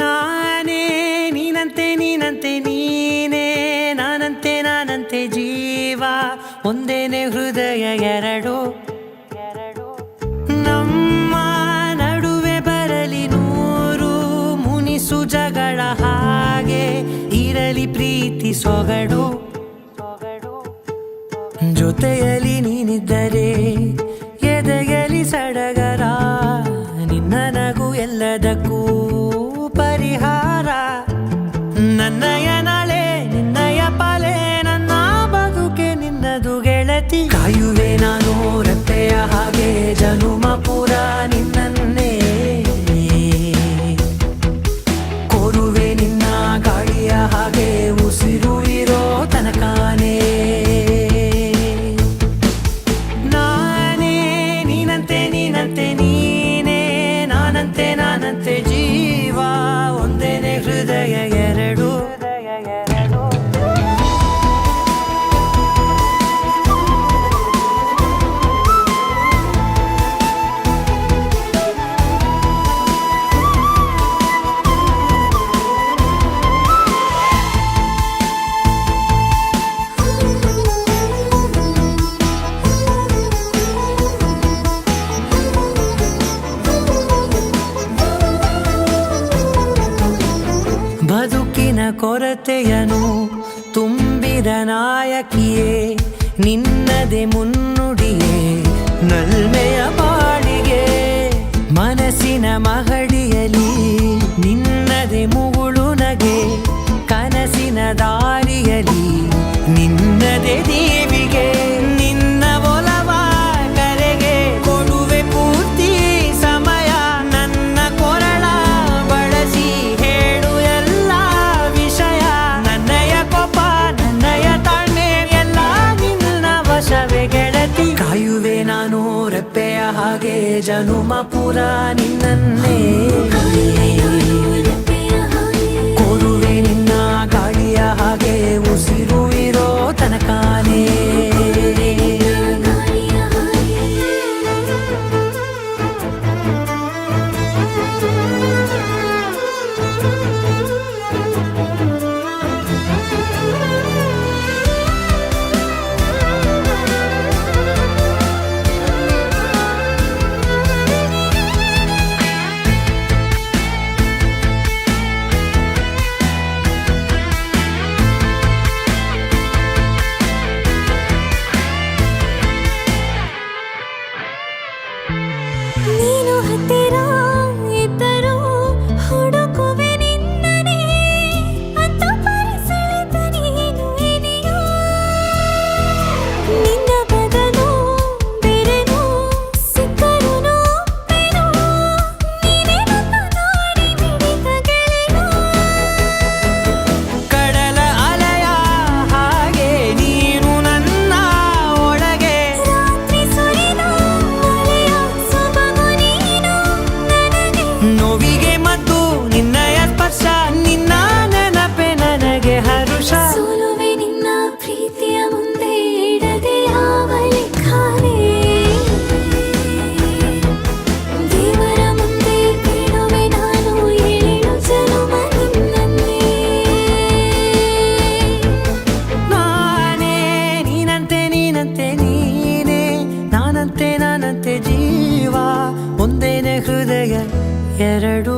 ನಾನೇ ನೀನಂತೆ ನೀನಂತೆ ನೀನೇ ನಾನಂತೆ ನಾನಂತೆ ಜೀವ ಒಂದೇನೆ ಹೃದಯ ಎರಡು ನಮ್ಮ ನಡುವೆ ಬರಲಿ ನೂರು ಮುನಿಸು ಜಗಳ ಹಾಗೆ ಇರಲಿ ಪ್ರೀತಿ ಸೊಗಡು ಜೊತೆಯಲ್ಲಿ ನೀನಿದ್ದರೆ ಎದೆಯಲಿ ಸಡಗರ ನಿನ್ನ ನಗು ಎಲ್ಲದಕ್ಕೂ ಪರಿಹಾರ ನನ್ನಯ ನಾಳೆ ನಿನ್ನಯ ಪಾಲೆ ನನ್ನ ಬದುಕೆ ನಿನ್ನದು ಗೆಳತಿ ಕಾಯುವೆ ನಾನು ರೆಪ್ಪೆಯ ಹಾಗೆ ಜನುಮ ಪೂರ ನಿನ್ನನ್ನೇ ಕೋರುವೆ ನಿನ್ನ ಗಾಳಿಯ ಹಾಗೆ ಉಸಿರು ಇರೋ ತನಕಾನೇ ನಾನೇ ನೀನಂತೆ ನೀನಂತೆ ನೀನೇ ನಾನಂತೆ ನಾನಂತೆ ಜೀವ ಒಂದೇನೆ ಹೃದಯ ಎರಡು ಬದುಕಿನ ಕೊರತೆಯನು ತುಂಬಿದ ನಾಯಕಿಯೇ ನಿನ್ನದೆ ಮುನ್ನುಡಿಯೇ ನಲ್ಮೆಯ ಬಾಳಿಗೆ ಮನಸ್ಸಿನ ಮಹಡಿಯಲಿ ನಿನ್ನದೆ ಮುಗುಳು ನಗೆ ಕನಸಿನ ದಾರಿಯಲಿ ನಿನ್ನದೆ ದೇವಿಗೆ ನಿನ್ನ ಒಲವ ಕರೆಗೆ ಕೊಡುವೆ ಪೂರ್ತಿ ಸಮಯ ನನ್ನ ಕೊರಳ ಬಳಸಿ ಹೇಳು ಎಲ್ಲ ವಿಷಯ ನನ್ನಯ ಕೋಪ ನನ್ನಯ ತಾಳ್ಮೆ ಎಲ್ಲ ನಿನ್ನ ವಶವೇ ಗೆಳತಿ ಕಾಯುವೆ ನಾನು ರೆಪ್ಪೆಯ ಹಾಗೆ ಜನುಮ ಪುರ ನಿನ್ನನ್ನೇ ಕೋರುವೆ ನಿನ್ನ ಗಾಳಿಯ ಹಾಗೆ ಉಸಿರು ಇರೋ ತನಕಾನೇ ನೀನು ಹತ್ತಿರ ಇದ್ದರೂ ಹುಡುಕುವೆ ನಿನ್ನನೇ ಅಂತ ಪರಿಸೆಳೆದ ನೀನು ಇದೆಯಾ ನಿನ್ನ ಬದಲು ಬೇರೆನೋ ಸಿಕ್ಕರೂ ನೋವೇನೋ ನೀನೇ ನನ್ನ ನಾಡಿ ಮಿಡಿತ ಗೆಳೆಯ ಕಡಲ ಅಲೆಯ ಹಾಗೆ ನೀನು ನನ್ನ ಒಳಗೆ ರಾತ್ರಿ ಸುರಿದ ಮಳೆಯ ಸೊಬಗು ನೀನು ನನಗೆ ನೋವಿಗೆ ಮದ್ದು ನಿನ್ನಯ ಸ್ಪರ್ಶ ನಿನ್ನ ನೆನಪೆ ನನಗೆ ಹರುಷ ಸೋಲುವೆ ನಿನ್ನ ಪ್ರೀತಿಯ ಮುಂದೆ ಇಡದೆ ಯಾವ ಲೆಕ್ಕನೇ ದೇವರ ಮುಂದೆ ಕೇಳುವೆ ನಾನು ಏಳು ಜನುಮ ನಿನ್ನನ್ನೇ ನಾನೇ ನೀನಂತೆ ನೀನಂತೆ ನೀನೇ ನಾನಂತೆ ನಾನಂತೆ ಜೀವ ಒಂದೇನೆ ಹೃದಯ ಎರಡು